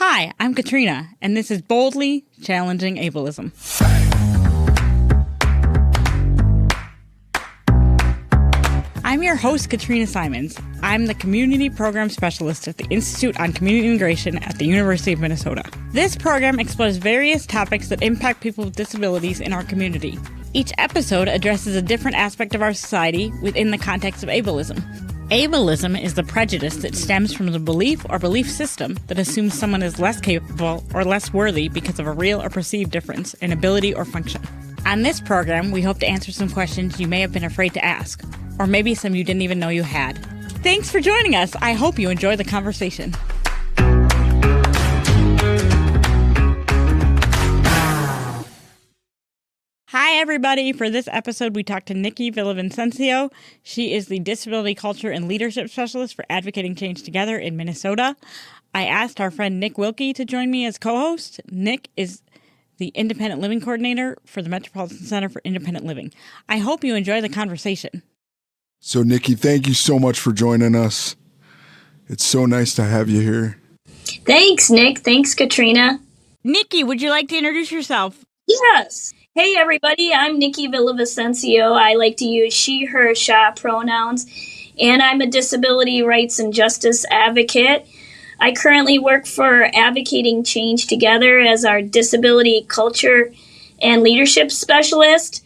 Hi, I'm Katrina, and this is Boldly Challenging Ableism. I'm your host, Katrina Simons. I'm the Community Program Specialist at the Institute on Community Integration at the University of Minnesota. This program explores various topics that impact people with disabilities in our community. Each episode addresses a different aspect of our society within the context of ableism. Ableism is the prejudice that stems from the belief or belief system that assumes someone is less capable or less worthy because of a real or perceived difference in ability or function. On this program, we hope to answer some questions you may have been afraid to ask, or maybe some you didn't even know you had. Thanks for joining us. I hope you enjoy the conversation. Hi, everybody. For this episode, we talked to Nikki Villavicencio. She is the Disability Culture and Leadership Specialist for Advocating Change Together in Minnesota. I asked our friend Nick Wilke to join me as co-host. Nick is the Independent Living Coordinator for the Metropolitan Center for Independent Living. I hope you enjoy the conversation. So, Nikki, thank you so much for joining us. It's so nice to have you here. Thanks, Nick. Thanks, Katrina. Nikki, would you like to introduce yourself? Yes. Hey, everybody. I'm Nikki Villavicencio. I like to use she, her, sha pronouns, and I'm a disability rights and justice advocate. I currently work for Advocating Change Together as our Disability Culture and Leadership Specialist.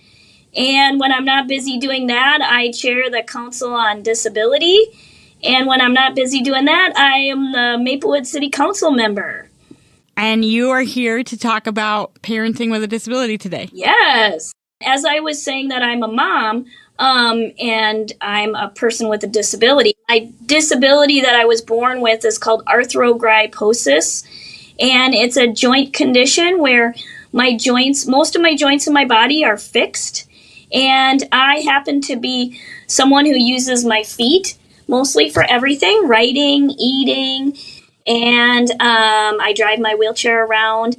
And when I'm not busy doing that, I chair the Council on Disability. And when I'm not busy doing that, I am the Maplewood City Council member. And you are here to talk about parenting with a disability today. Yes. As I was saying that I'm a mom, and I'm a person with a disability. My disability that I was born with is called arthrogryposis. And it's a joint condition where most of my joints in my body are fixed. And I happen to be someone who uses my feet mostly for everything, writing, eating, and I drive my wheelchair around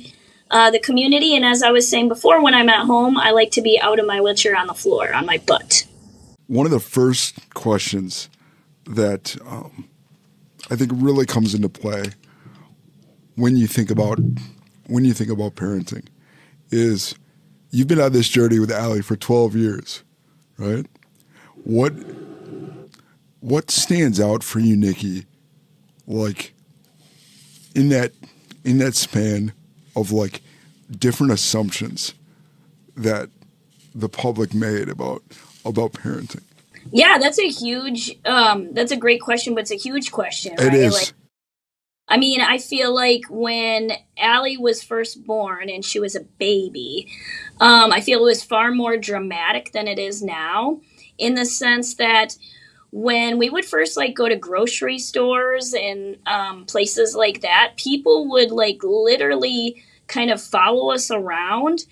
the community. And as I was saying before, when I'm at home, I like to be out of my wheelchair on the floor, on my butt. One of the first questions that I think really comes into play when you think about parenting is you've been on this journey with Allie for 12 years, right? What stands out for you, Nikki, like in that span of like different assumptions that the public made about parenting? Yeah, that's a great question, but it's a huge question, right? It is. I feel like when Allie was first born and she was a baby, I feel it was far more dramatic than it is now, in the sense that when we would first go to grocery stores and places like that, people would literally kind of follow us around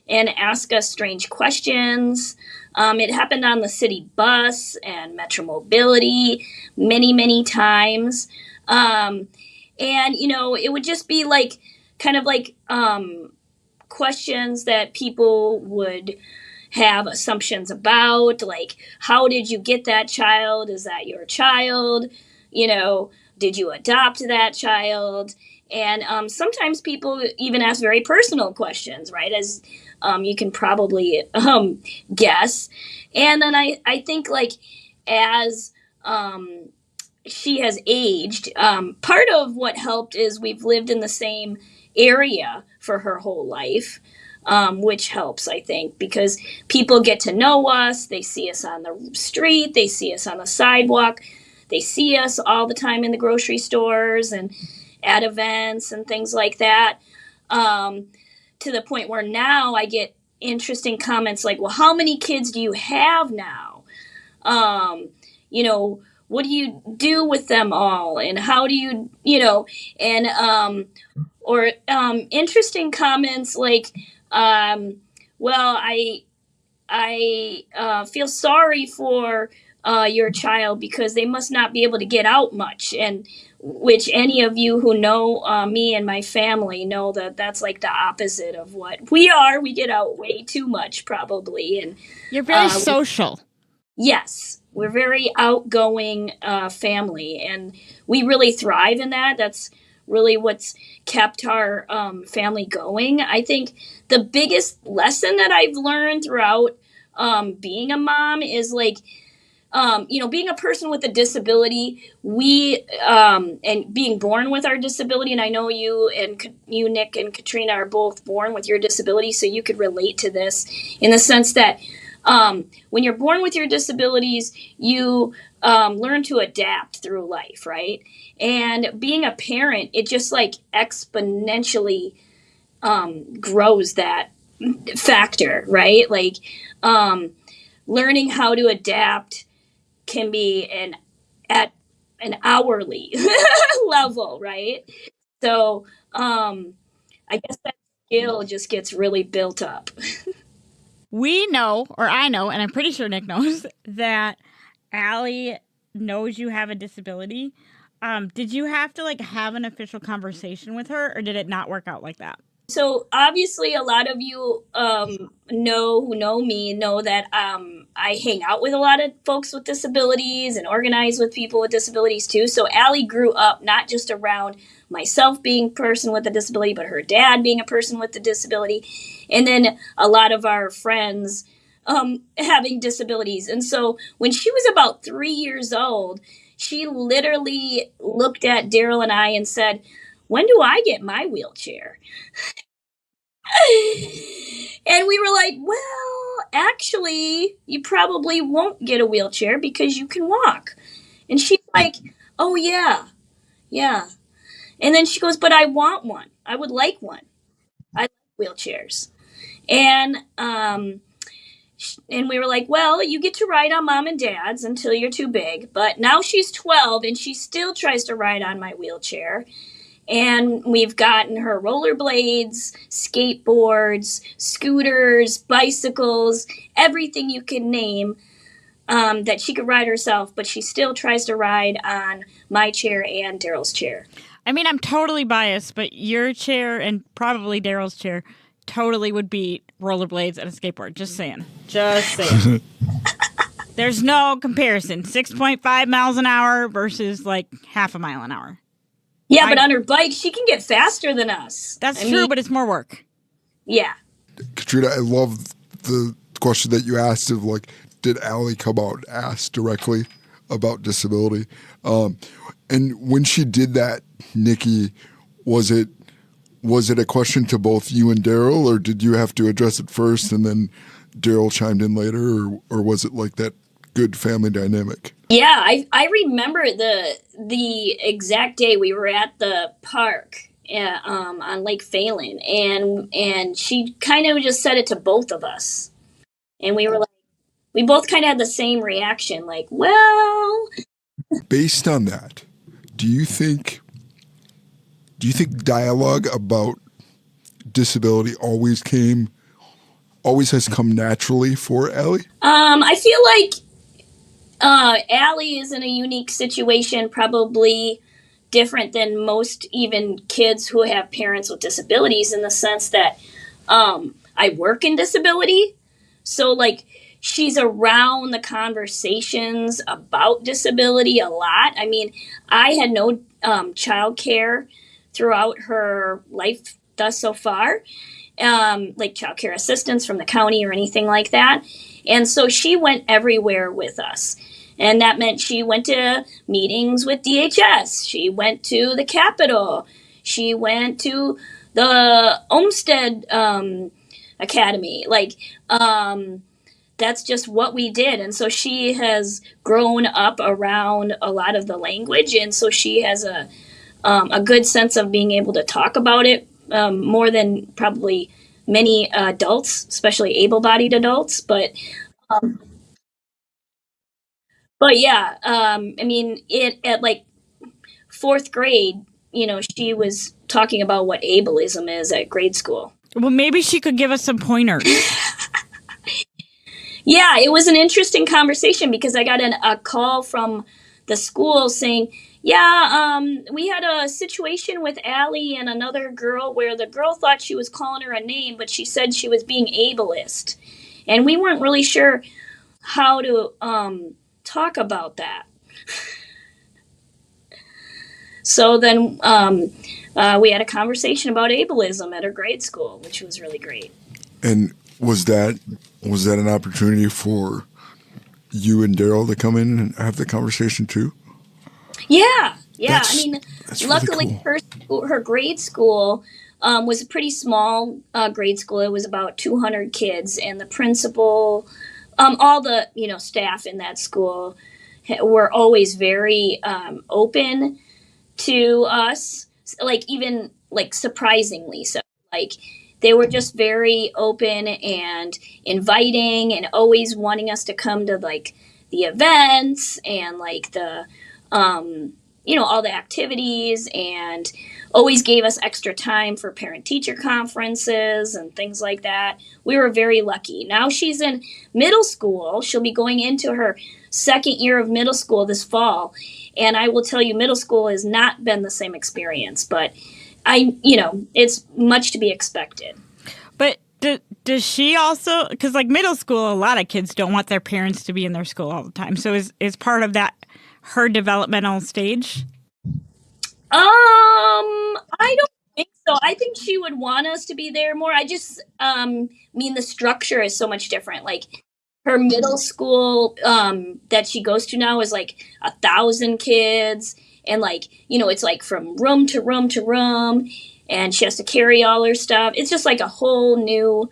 and ask us strange questions. It happened on the city bus and Metro Mobility many, many times. And, it would just be questions that people would have assumptions about, like, how did you get that child? Is that your child? Did you adopt that child? And sometimes people even ask very personal questions, right? As you can probably guess. And then I think as she has aged, part of what helped is we've lived in the same area for her whole life. Which helps, I think, because people get to know us. They see us on the street. They see us on the sidewalk. They see us all the time in the grocery stores and at events and things like that, to the point where now I get interesting comments like, well, how many kids do you have now? What do you do with them all? And how do you, or interesting comments like, well, I feel sorry for your child because they must not be able to get out much, and which any of you who know me and my family know that that's the opposite of what we are. We get out way too much, probably, and you're very social. Yes, we're very outgoing family, and we really thrive in that. That's really what's kept our family going. I think the biggest lesson that I've learned throughout being a mom is like, being a person with a disability, and being born with our disability, and I know you, Nick, and Katrina are both born with your disability, so you could relate to this in the sense that when you're born with your disabilities, you learn to adapt through life, right? And being a parent, it just like exponentially grows that factor, right? Like learning how to adapt can be at an hourly level, right? So I guess that skill just gets really built up. We know, or I know, and I'm pretty sure Nick knows, that Allie knows you have a disability. Did you have to like have an official conversation with her, or did it not work out like that? So obviously a lot of you who know me know that I hang out with a lot of folks with disabilities and organize with people with disabilities too. So Allie grew up not just around myself being a person with a disability, but her dad being a person with a disability. And then a lot of our friends having disabilities. And so when she was about 3 years old, she literally looked at Daryl and I and said, "When do I get my wheelchair?" And we were like, "Well, actually, you probably won't get a wheelchair because you can walk." And she's like, "Oh, yeah. And then she goes, "But I want one. I would like one. I like wheelchairs." And we were like, "Well, you get to ride on mom and dad's until you're too big." But now she's 12 and she still tries to ride on my wheelchair. And we've gotten her rollerblades, skateboards, scooters, bicycles, everything you can name that she could ride herself, but she still tries to ride on my chair and Daryl's chair. I mean, I'm totally biased, but your chair and probably Daryl's chair totally would beat rollerblades and a skateboard. Just saying. There's no comparison. 6.5 miles an hour versus like half a mile an hour. Yeah, but on her bike, she can get faster than us. That's true, but it's more work. Yeah. Katrina, I love the question that you asked of like, did Allie come out and ask directly about disability? And when she did that, Nikki, was it a question to both you and Daryl, or did you have to address it first and then Daryl chimed in later, or was it like that good family dynamic? Yeah, I remember the exact day we were at the park on Lake Phelan, and she kind of just said it to both of us, and we were like, we both kind of had the same reaction, like, well. Based on that, do you think dialogue about disability always has come naturally for Allie? I feel like Allie is in a unique situation, probably different than most even kids who have parents with disabilities, in the sense that I work in disability. So like she's around the conversations about disability a lot. I mean, I had no child care throughout her life thus so far, like child care assistance from the county or anything like that. And so she went everywhere with us. And that meant she went to meetings with DHS. She went to the Capitol. She went to the Olmsted Academy. Like, that's just what we did. And so she has grown up around a lot of the language. And so she has a good sense of being able to talk about it more than probably many adults, especially able-bodied adults. But yeah, I mean, at like fourth grade, she was talking about what ableism is at grade school. Well, maybe she could give us some pointers. Yeah, it was an interesting conversation because I got a call from the school saying, yeah, we had a situation with Allie and another girl where the girl thought she was calling her a name, but she said she was being ableist. And we weren't really sure how to talk about that. So then we had a conversation about ableism at her grade school, which was really great. And was that an opportunity for you and Daryl to come in and have the conversation too? Yeah. That's- I mean, that's really luckily cool. her grade school was a pretty small grade school. It was about 200 kids, and the principal, all the staff in that school were always very open to us, like even like surprisingly so. Like they were just very open and inviting, and always wanting us to come to like the events and like the all the activities, and always gave us extra time for parent-teacher conferences and things like that. We were very lucky. Now she's in middle school. She'll be going into her second year of middle school this fall. And I will tell you, middle school has not been the same experience, but it's much to be expected. But does she also, because like middle school, a lot of kids don't want their parents to be in their school all the time. So is part of that her developmental stage? I don't think so. I think she would want us to be there more. I just mean the structure is so much different. Like her middle school that she goes to now is like 1,000 kids, and like it's like from room to room to room, and she has to carry all her stuff. It's just like a whole new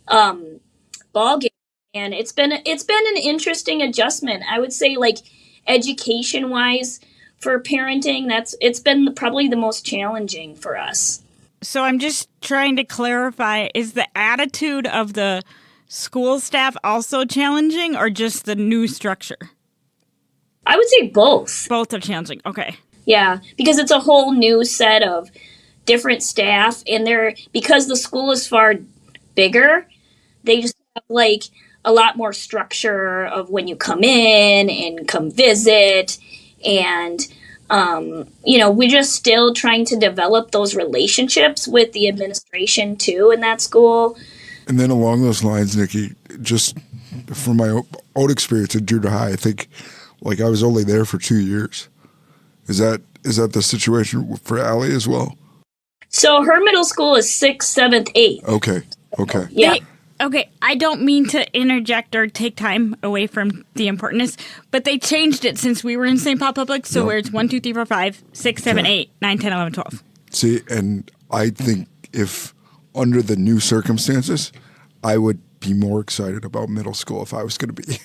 ball game, and it's been an interesting adjustment. I would say, like education wise, for parenting, it's been probably the most challenging for us. So I'm just trying to clarify, is the attitude of the school staff also challenging, or just the new structure? I would say both. Both are challenging. Okay. Yeah, because it's a whole new set of different staff, and because the school is far bigger, they just have like a lot more structure of when you come in and come visit. And, we're just still trying to develop those relationships with the administration too in that school. And then along those lines, Nikki, just from my own experience at junior high, I think like I was only there for 2 years. Is that the situation for Allie as well? So her middle school is 6th, 7th, 8th. Okay. Yeah. Okay, I don't mean to interject or take time away from the importance, but they changed it since we were in St. Paul Public, so where it's 1, 2, 3, 4, 5, 6, 7, 8, 9, 10, 11, 12. See, and I think if under the new circumstances, I would be more excited about middle school if I was going to be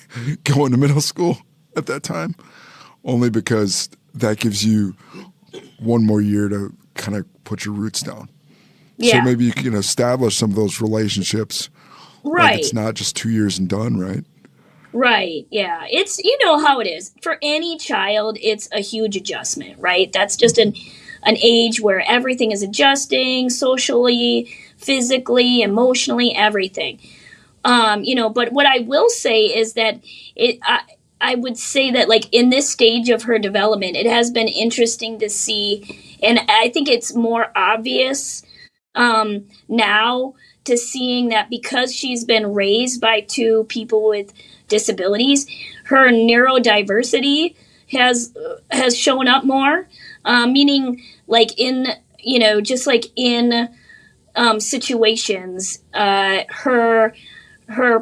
going to middle school at that time, only because that gives you one more year to kind of put your roots down. Yeah. So maybe you can establish some of those relationships. Right. Like it's not just 2 years and done, right? Right. Yeah. It's, how it is. For any child, it's a huge adjustment, right? That's just an age where everything is adjusting socially, physically, emotionally, everything. But what I will say is that I would say that like in this stage of her development, it has been interesting to see, and I think it's more obvious now to seeing that because she's been raised by 2 people with disabilities, her neurodiversity has shown up more, meaning like in just like in situations, her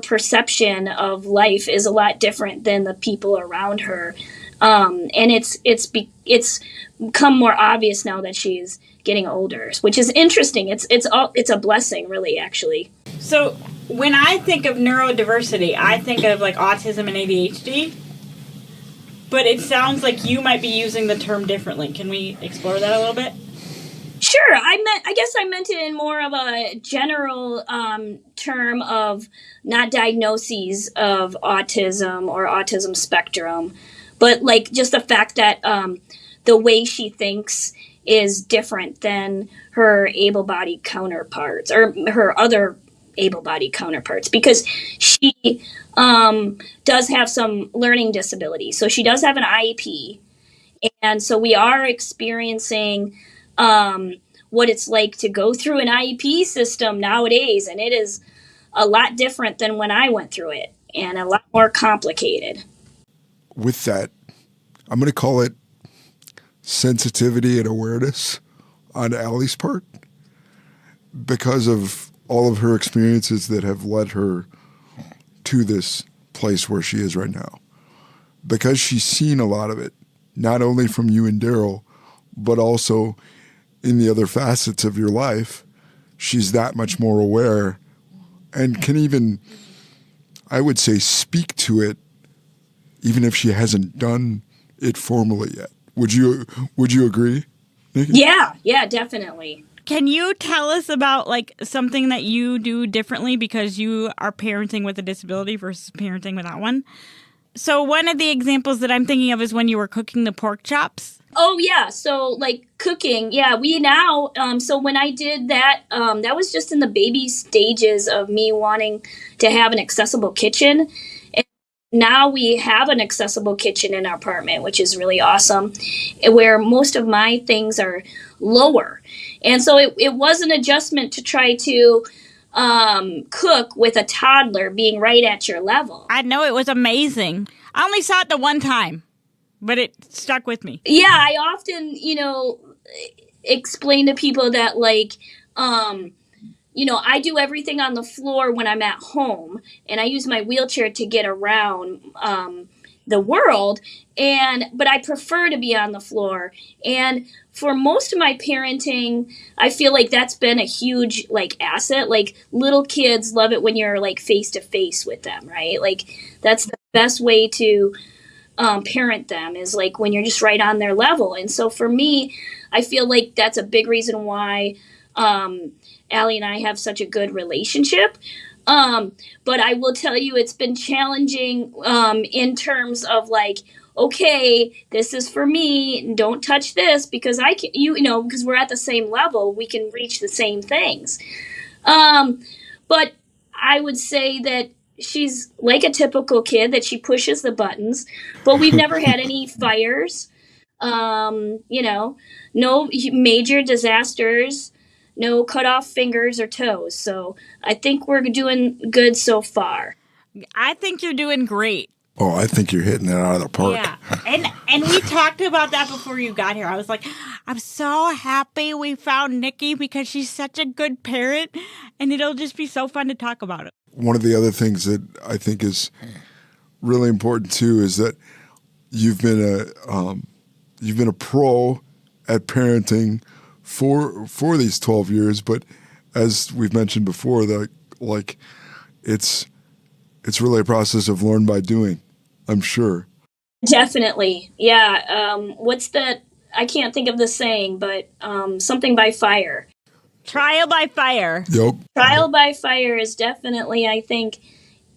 perception of life is a lot different than the people around her, and it's become more obvious now that she's getting older, which is interesting. It's a blessing, really, actually. So when I think of neurodiversity, I think of like autism and ADHD, but it sounds like you might be using the term differently. Can we explore that a little bit? Sure. I guess I meant it in more of a general term of not diagnoses of autism or autism spectrum, but like just the fact that the way she thinks is different than her able-bodied counterparts or her other able-bodied counterparts, because she does have some learning disabilities. So she does have an IEP. And so we are experiencing what it's like to go through an IEP system nowadays. And it is a lot different than when I went through it, and a lot more complicated. With that, I'm going to call it sensitivity and awareness on Allie's part because of all of her experiences that have led her to this place where she is right now. Because she's seen a lot of it, not only from you and Daryl, but also in the other facets of your life, she's that much more aware and can even, I would say, speak to it, even if she hasn't done it formally yet. Would you agree, Nikki? Yeah, definitely. Can you tell us about like something that you do differently because you are parenting with a disability versus parenting without one? So one of the examples that I'm thinking of is when you were cooking the pork chops. Oh, yeah. So, like, cooking. Yeah, we now, so when I did that, that was just in the baby stages of me wanting to have an accessible kitchen. And now we have an accessible kitchen in our apartment, which is really awesome, where most of my things are lower. And so it was an adjustment to try to cook with a toddler being right at your level. I know, it was amazing. I only saw it the one time, but it stuck with me. Yeah, I often, explain to people that, like, I do everything on the floor when I'm at home, and I use my wheelchair to get around the world, but I prefer to be on the floor. And for most of my parenting, I feel like that's been a huge, like, asset. Like, little kids love it when you're, like, face-to-face with them, right? Like, that's the best way to parent them is, like, when you're just right on their level. And so for me, I feel like that's a big reason why Allie and I have such a good relationship. But I will tell you, it's been challenging in terms of, like, okay, this is for me. Don't touch this because I can, because we're at the same level, we can reach the same things. But I would say that she's like a typical kid, that she pushes the buttons, but we've never had any fires, no major disasters, no cut off fingers or toes. So I think we're doing good so far. I think you're doing great. Oh, I think you're hitting it out of the park. Yeah, and we talked about that before you got here. I was like, I'm so happy we found Nikki because she's such a good parent, and it'll just be so fun to talk about it. One of the other things that I think is really important too is that you've been a pro at parenting for these 12 years, but as we've mentioned before, that like it's really a process of learn by doing, I'm sure. Definitely. Yeah. I can't think of the saying, but something by fire. Trial by fire. Yep. Trial by fire is definitely, I think,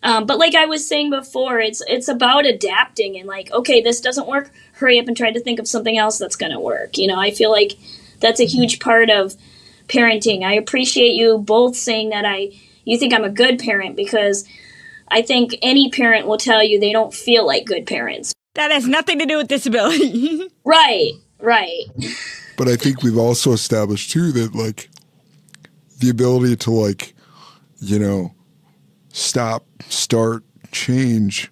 but like I was saying before, it's about adapting and, like, okay, this doesn't work. Hurry up and try to think of something else that's going to work. I feel like that's a huge part of parenting. I appreciate you both saying that you think I'm a good parent, because I think any parent will tell you they don't feel like good parents. That has nothing to do with disability. Right. But I think we've also established too that, like, the ability to, like, stop, start, change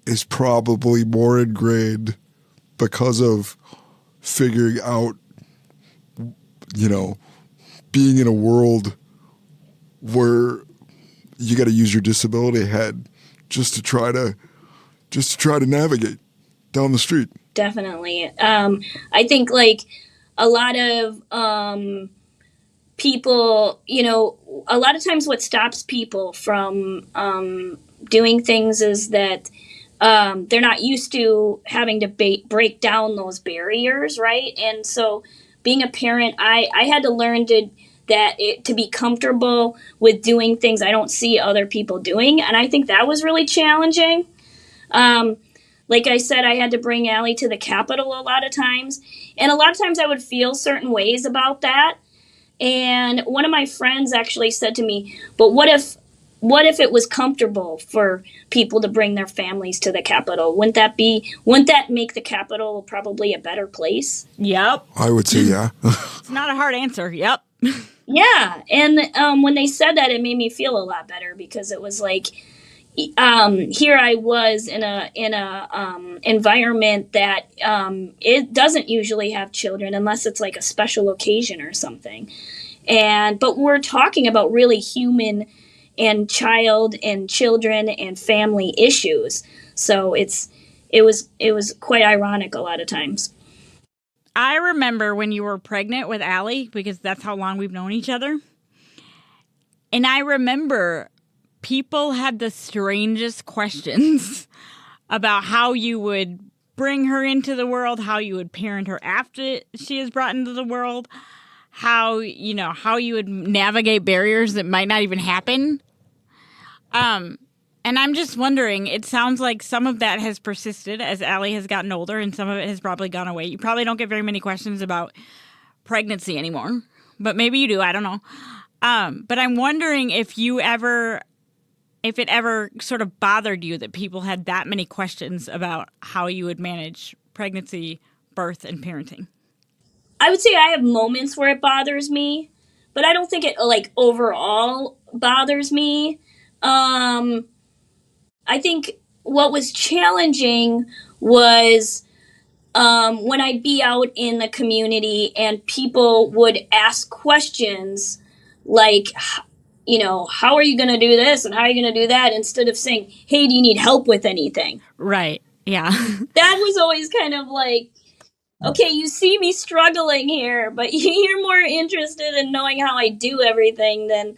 is probably more ingrained because of figuring out, being in a world where you got to use your disability head just to try to navigate down the street. Definitely. I think, like, a lot of people, a lot of times what stops people from doing things is that they're not used to having to break down those barriers, right? And so being a parent, I had to learn to be comfortable with doing things I don't see other people doing. And I think that was really challenging. Like I said, I had to bring Allie to the Capitol a lot of times. And a lot of times I would feel certain ways about that. And one of my friends actually said to me, but what if it was comfortable for people to bring their families to the Capitol? Wouldn't that make the Capitol probably a better place? Yep. I would say yeah. It's not a hard answer. Yep. Yeah. And when they said that, it made me feel a lot better, because it was like, here I was in a environment that it doesn't usually have children unless it's like a special occasion or something. But we're talking about really human and child and children and family issues. So it was quite ironic a lot of times. I remember when you were pregnant with Allie, because that's how long we've known each other. And I remember people had the strangest questions about how you would bring her into the world, how you would parent her after she is brought into the world, how you would navigate barriers that might not even happen. And I'm just wondering, it sounds like some of that has persisted as Allie has gotten older, and some of it has probably gone away. You probably don't get very many questions about pregnancy anymore, but maybe you do. I don't know. But I'm wondering if it ever sort of bothered you that people had that many questions about how you would manage pregnancy, birth, and parenting. I would say I have moments where it bothers me, but I don't think it like overall bothers me. I think what was challenging was when I'd be out in the community and people would ask questions like, how are you going to do this and how are you going to do that, instead of saying, hey, do you need help with anything? Right. Yeah. That was always kind of like, okay, you see me struggling here, but you're more interested in knowing how I do everything than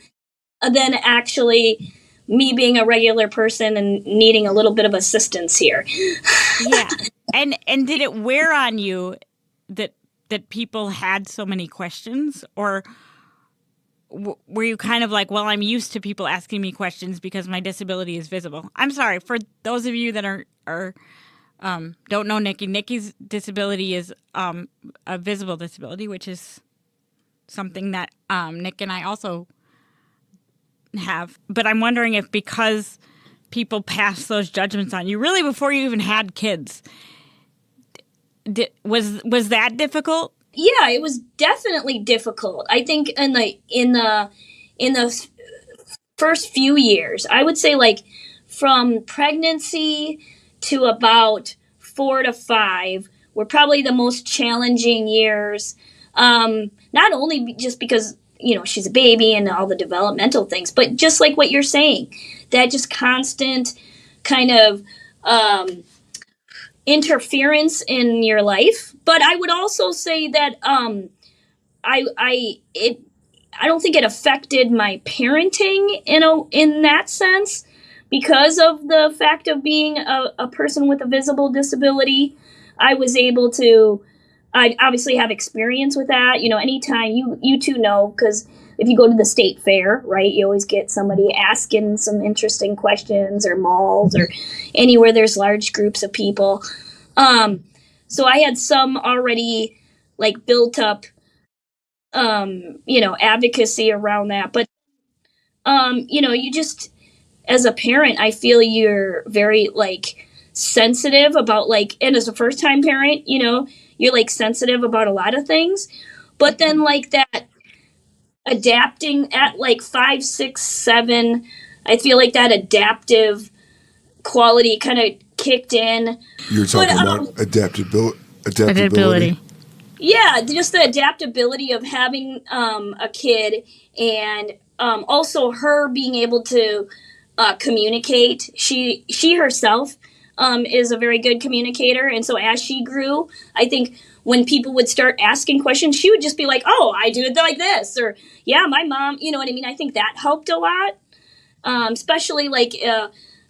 actually me being a regular person and needing a little bit of assistance here. Yeah. And did it wear on you that people had so many questions, or were you kind of like, well, I'm used to people asking me questions because my disability is visible? I'm sorry, for those of you that are don't know Nikki. Nikki's disability is a visible disability, which is something that Nick and I also have. But I'm wondering if, because people pass those judgments on you really before you even had kids, was that difficult? Yeah, it was definitely difficult. I think in the first few years, I would say like from pregnancy to about 4 to 5 were probably the most challenging years. Not only just because she's a baby and all the developmental things, but just like what you're saying, that just constant kind of interference in your life. But I would also say that I don't think it affected my parenting in that sense, because of the fact of being a person with a visible disability. I was able to, I obviously have experience with that. Anytime you two know, because if you go to the state fair, right, you always get somebody asking some interesting questions, or malls, or anywhere there's large groups of people. So I had some already like built up, advocacy around that. But, you just, as a parent, I feel you're very like sensitive about and as a first time parent, you're like sensitive about a lot of things. But then like that adapting at like 5, 6, 7, I feel like that adaptive quality kind of kicked in. You're talking about adaptability. Yeah, just the adaptability of having a kid, and also her being able to communicate. She herself is a very good communicator, and so as she grew, I think when people would start asking questions, she would just be like, "Oh, I do it like this," or "Yeah, my mom," you know what I mean? I think that helped a lot, especially like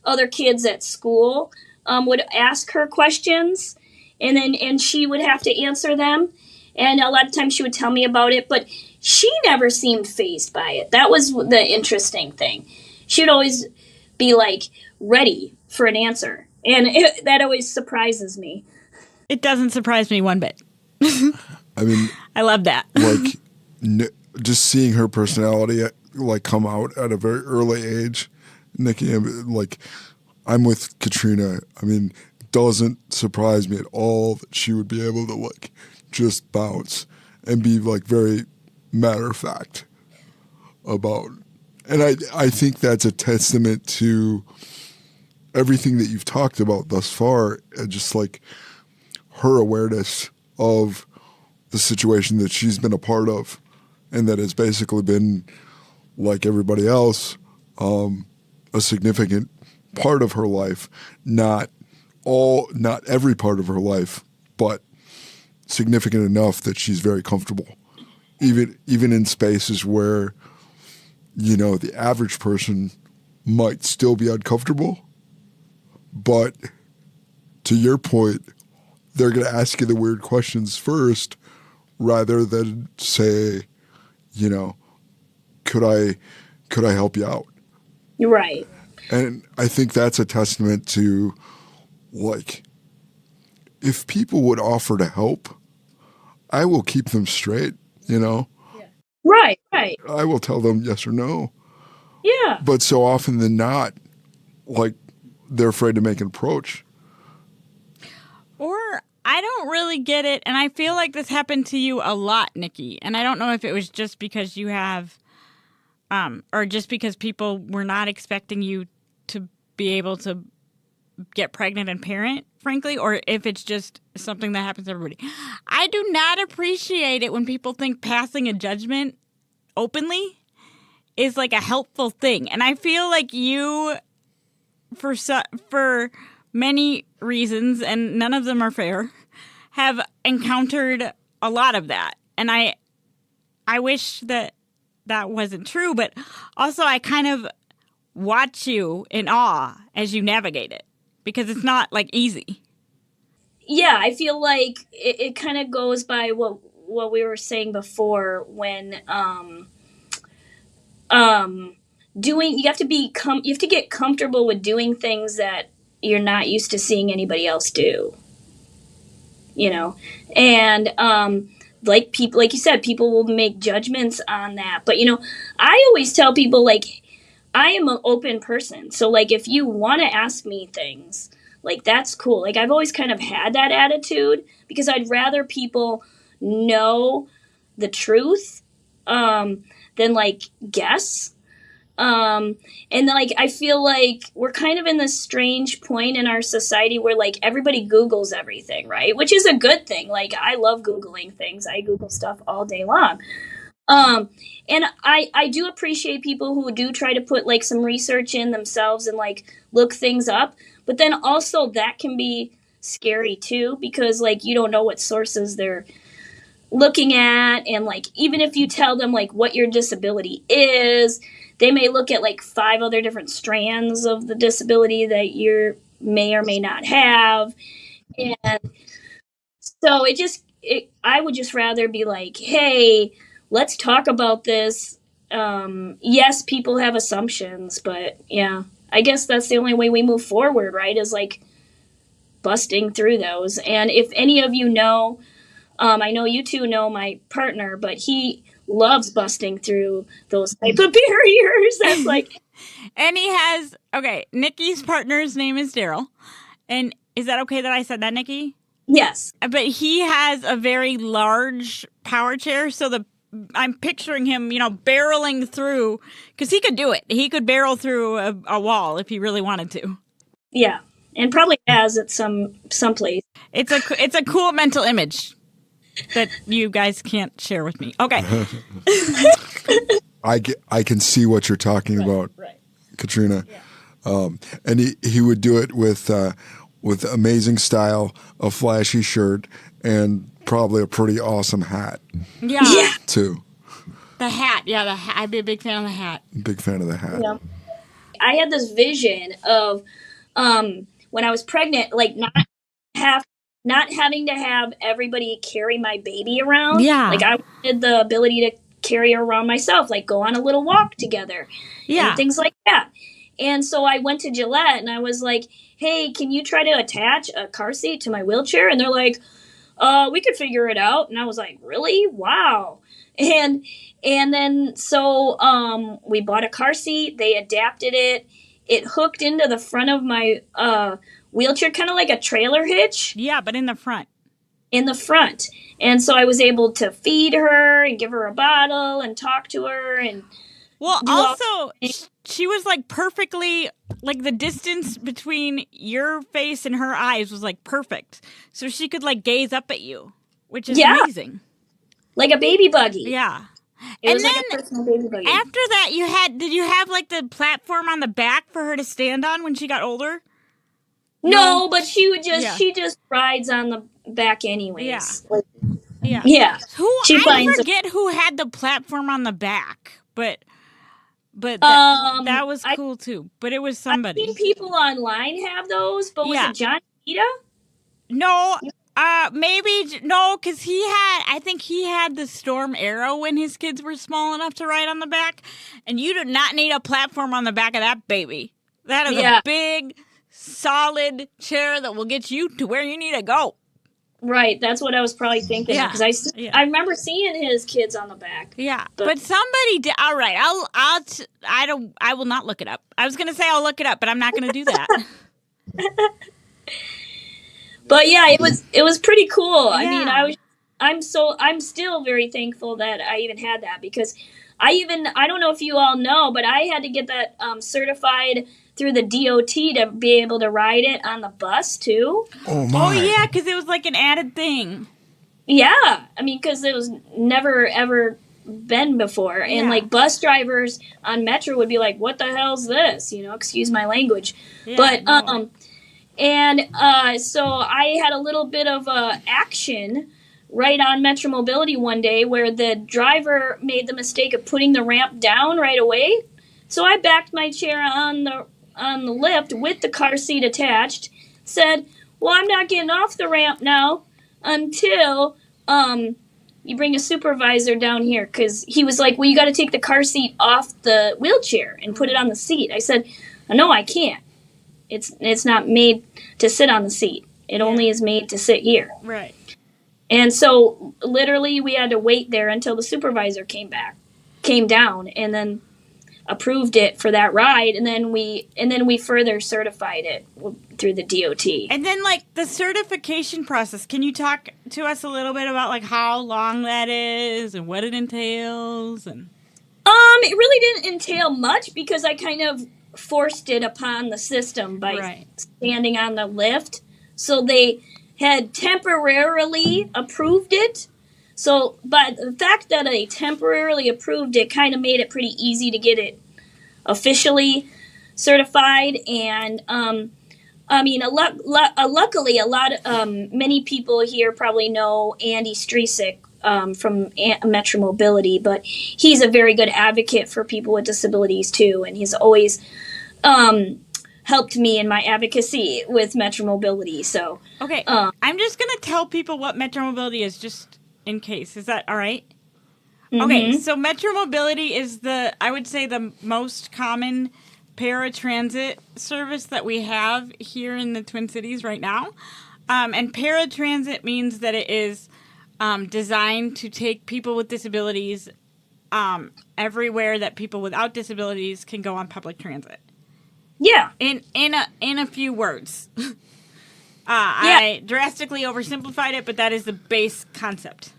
other kids at school would ask her questions, and she would have to answer them, and a lot of times she would tell me about it, but she never seemed fazed by it. That was the interesting thing. She would always be like ready for an answer, and that always surprises me. It doesn't surprise me one bit. I mean, I love that. Like just seeing her personality like come out at a very early age. Nikki, like I'm with Katrina. I mean, it doesn't surprise me at all that she would be able to like just bounce and be like very matter of fact about. And I think that's a testament to everything that you've talked about thus far, just like her awareness of the situation that she's been a part of, and that has basically been, like everybody else, a significant part of her life. Not every part of her life, but significant enough that she's very comfortable. Even in spaces where, the average person might still be uncomfortable, but to your point, they're going to ask you the weird questions first rather than say, could I help you out? Right. And I think that's a testament to, like, if people would offer to help, I will keep them straight, Right. I will tell them yes or no. Yeah. But so often than not, like, they're afraid to make an approach. Or I don't really get it, and I feel like this happened to you a lot, Nikki. And I don't know if it was just because you have, or just because people were not expecting you to be able to get pregnant and parent, frankly, or if it's just something that happens to everybody. I do not appreciate it when people think passing a judgment openly is like a helpful thing. And I feel like you, for many reasons, and none of them are fair, have encountered a lot of that. And I wish that wasn't true, but also I kind of watch you in awe as you navigate it, because it's not like easy. Yeah, I feel like it kind of goes by what we were saying before, when you have to get comfortable with doing things that you're not used to seeing anybody else do. And like you said, people will make judgments on that. But I always tell people, like, I am an open person. So, like, if you want to ask me things, like, that's cool. Like, I've always kind of had that attitude, because I'd rather people know the truth than, like, guess. And then, like, I feel like we're kind of in this strange point in our society where, like, everybody Googles everything, right? Which is a good thing. Like, I love Googling things. I Google stuff all day long. And I do appreciate people who do try to put, like, some research in themselves and, like, look things up. But then also that can be scary too, because, like, you don't know what sources they're looking at. And, like, even if you tell them, like, what your disability is, they may look at, like, 5 other different strands of the disability that you may or may not have. And so I would just rather be like, hey, let's talk about this. Yes, people have assumptions, but yeah, I guess that's the only way we move forward, right? Is, like, busting through those. And if any of you know, I know you two know my partner, but he loves busting through those type of barriers. That's like, and he has, okay, Nikki's partner's name is Daryl. And is that okay that I said that, Nikki? yes. But he has a very large power chair, so I'm picturing him, barreling through, because he could do it. He could barrel through a wall if he really wanted to. Yeah. And probably has at some place. It's a cool mental image that you guys can't share with me. Okay. I can see what you're talking about, right. Katrina. Yeah. And he would do it with amazing style, a flashy shirt, and probably a pretty awesome hat. Yeah. Too. The hat. Yeah, the hat. I'd be a big fan of the hat. Big fan of the hat. Yeah. I had this vision of when I was pregnant, like, not having to have everybody carry my baby around. Yeah. Like, I wanted the ability to carry her around myself, like go on a little walk together. Yeah. And things like that. And so I went to Gillette and I was like, hey, can you try to attach a car seat to my wheelchair? And they're like, we could figure it out. And I was like, really? Wow. And then so we bought a car seat. They adapted it. It hooked into the front of my wheelchair, kind of like a trailer hitch. Yeah, but in the front. In the front. And so I was able to feed her and give her a bottle and talk to her and Well, do all- also, she was like perfectly, like the distance between your face and her eyes was like perfect. So she could like gaze up at you, which is Yeah. amazing. like a baby buggy. Yeah. It was And like a personal baby buggy. After that, did you have like the platform on the back for her to stand on when she got older? No, but she Yeah. just rides on the back anyways. Yeah. Like, Yeah. yeah. I finds a- forget who had the platform on the back, but that was cool too. But it was I've somebody. seen people online have those, but was Yeah. it John Vita? No, maybe no, because I think he had the Storm Arrow when his kids were small enough to ride on the back, and you do not need a platform on the back of that baby. That is a big, solid chair that will get you to where you need to go. Right, that's what I was probably thinking. Yeah. Because I remember seeing his kids on the back. Yeah, but somebody did. All right, I will not look it up. I was gonna say I'll look it up, but I'm not gonna do that. But yeah, it was pretty cool. I Yeah. mean, I'm still very thankful that I even had that, because I don't know if you all know, but I had to get that certified through the DOT to be able to ride it on the bus too. Oh my! Oh yeah, because it was like an added thing. Yeah, I mean, because it was never ever been before, and like bus drivers on Metro would be like, "What the hell's this?" You know, excuse my language. Yeah, But no. so I had a little bit of action right on Metro Mobility one day where the driver made the mistake of putting the ramp down right away. So I backed my chair on the lift with the car seat attached, said, "Well, I'm not getting off the ramp now until you bring a supervisor down here," because he was like, "Well, you got to take the car seat off the wheelchair and put it on the seat." I said, "No, I can't. It's not made to sit on the seat. It only is made to sit here." Right. And so literally we had to wait there until the supervisor came down, and then approved it for that ride, and then we further certified it through the DOT. And then like the certification process, can you talk to us a little bit about like how long that is and what it entails? And It really didn't entail much, because I kind of forced it upon the system by standing on the lift. So they had temporarily approved it. So, but the fact that they temporarily approved it kind of made it pretty easy to get it officially certified. And I mean, luckily, many people here probably know Andy Streisick from Metro Mobility, but he's a very good advocate for people with disabilities too, and he's always helped me in my advocacy with Metro Mobility. So okay, I'm just gonna tell people what Metro Mobility is, just in case. Is that all right? Mm-hmm. Okay, so Metro Mobility is I would say the most common paratransit service that we have here in the Twin Cities right now. And paratransit means that it is designed to take people with disabilities everywhere that people without disabilities can go on public transit. Yeah. In a few words. I drastically oversimplified it, but that is the base concept.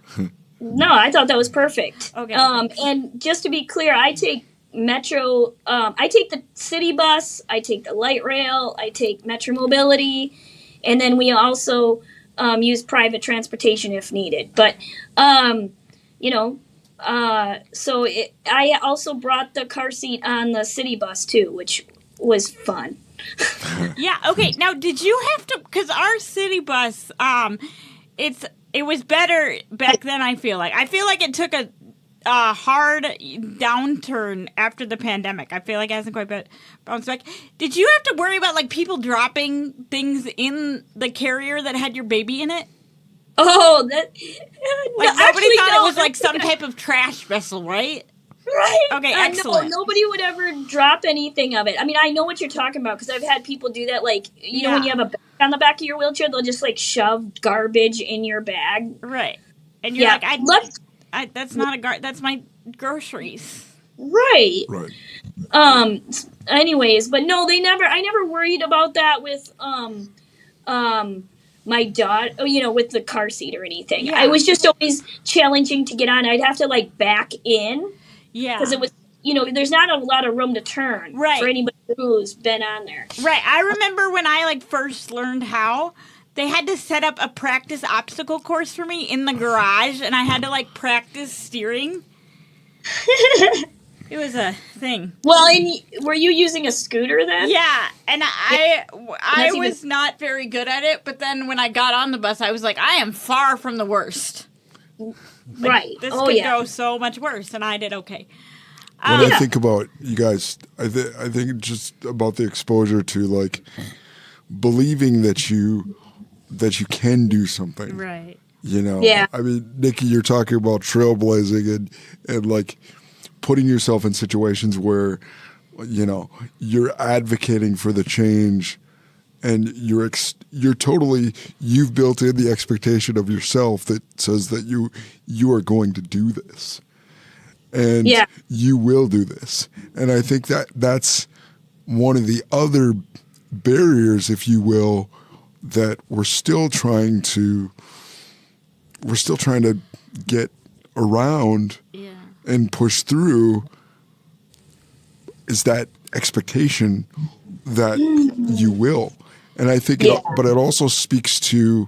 No, I thought that was perfect. Okay. And just to be clear, I take Metro, I take the city bus, I take the light rail, I take Metro Mobility, and then we also use private transportation if needed. But, so I also brought the car seat on the city bus too, which was fun. Yeah, okay. Now, did you have to, because our city bus, it was better back then, I feel like. I feel like it took a hard downturn after the pandemic. I feel like it hasn't quite bounced back. Did you have to worry about, like, people dropping things in the carrier that had your baby in it? Oh, Like, nobody thought it was, like, some type of trash vessel, right? Right. Okay, excellent. No, nobody would ever drop anything of it. I mean, I know what you're talking about, because I've had people do that. Like, you know, when you have a bag on the back of your wheelchair, they'll just like shove garbage in your bag. Right. And you're like, that's not that's my groceries. Right. Right. Anyways, but no, I never worried about that with my daughter, with the car seat or anything. Yeah. It was just always challenging to get on. I'd have to like back in. Yeah. Because there's not a lot of room to turn Right. for anybody who's been on there. Right. I remember when I first learned how, they had to set up a practice obstacle course for me in the garage, and I had to practice steering. It was a thing. Well, and were you using a scooter then? Yeah, and I was not very good at it, but then when I got on the bus, I was like, I am far from the worst. Right. This could go so much worse, and I did okay. When I think about you guys, I think just about the exposure to believing that you can do something. Right. Yeah. I mean, Nikki, you're talking about trailblazing and putting yourself in situations where, you're advocating for the change, and you've built in the expectation of yourself that says that you are going to do this, and you will do this. And I think that's one of the other barriers, if you will, that we're still trying to get around and push through, is that expectation that you will. And I think but it also speaks to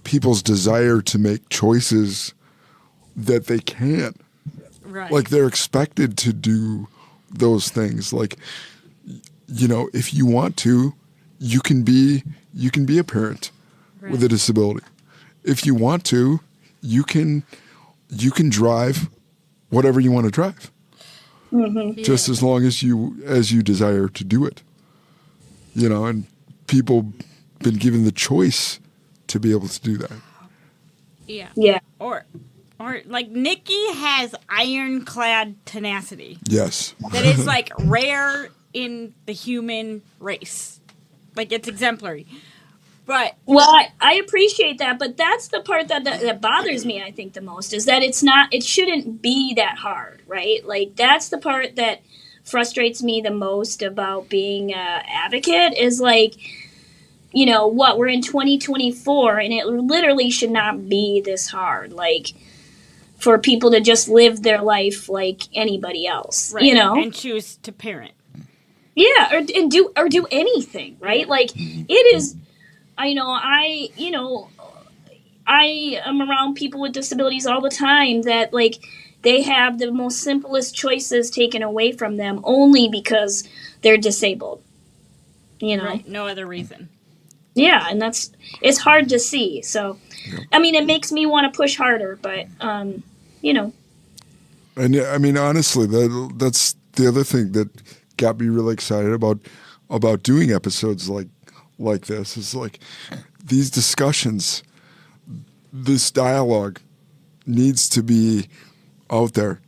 people's desire to make choices that they can't. Right. They're expected to do those things. If you want to, you can be a parent with a disability. If you want to, you can drive whatever you want to drive. Mm-hmm. Just as long as you desire to do it. And people been given the choice to be able to do that. Yeah. Yeah. Or Nikki has ironclad tenacity. Yes. That is rare in the human race. It's exemplary. But I appreciate that, but that's the part that bothers me, I think, the most, is that it shouldn't be that hard, right? That's the part that frustrates me the most about being an advocate is we're in 2024, and it literally should not be this hard, for people to just live their life like anybody else, right. And choose to parent. Yeah, or do anything, right? It is. I am around people with disabilities all the time that they have the most simplest choices taken away from them only because they're disabled. Right. No other reason. Yeah, and it's hard to see. So, I mean, it makes me want to push harder, but And I mean, honestly, that's the other thing that got me really excited about doing episodes like this is these discussions, this dialogue needs to be out there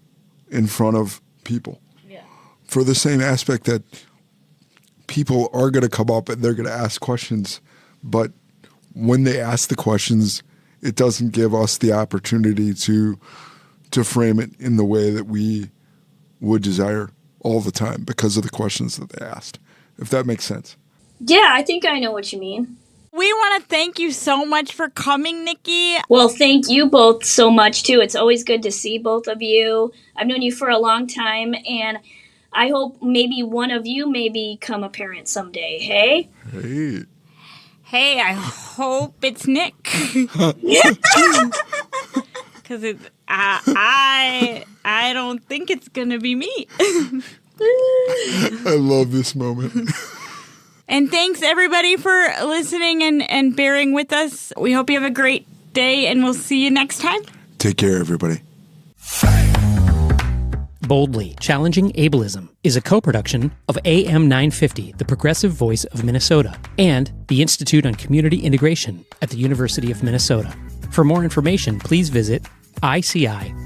in front of people. Yeah. For the same aspect that people are going to come up and they're going to ask questions, but when they ask the questions, it doesn't give us the opportunity to frame it in the way that we would desire all the time because of the questions that they asked, if that makes sense. yeah, I think I know what you mean. We want to thank you so much for coming, Nikki. Well, thank you both so much, too. It's always good to see both of you. I've known you for a long time, and I hope maybe one of you may become a parent someday, hey? Hey, I hope it's Nick. Because I don't think it's going to be me. I love this moment. And thanks, everybody, for listening and bearing with us. We hope you have a great day, and we'll see you next time. Take care, everybody. Boldly Challenging Ableism is a co-production of AM 950, the progressive voice of Minnesota, and the Institute on Community Integration at the University of Minnesota. For more information, please visit ici.umn.edu.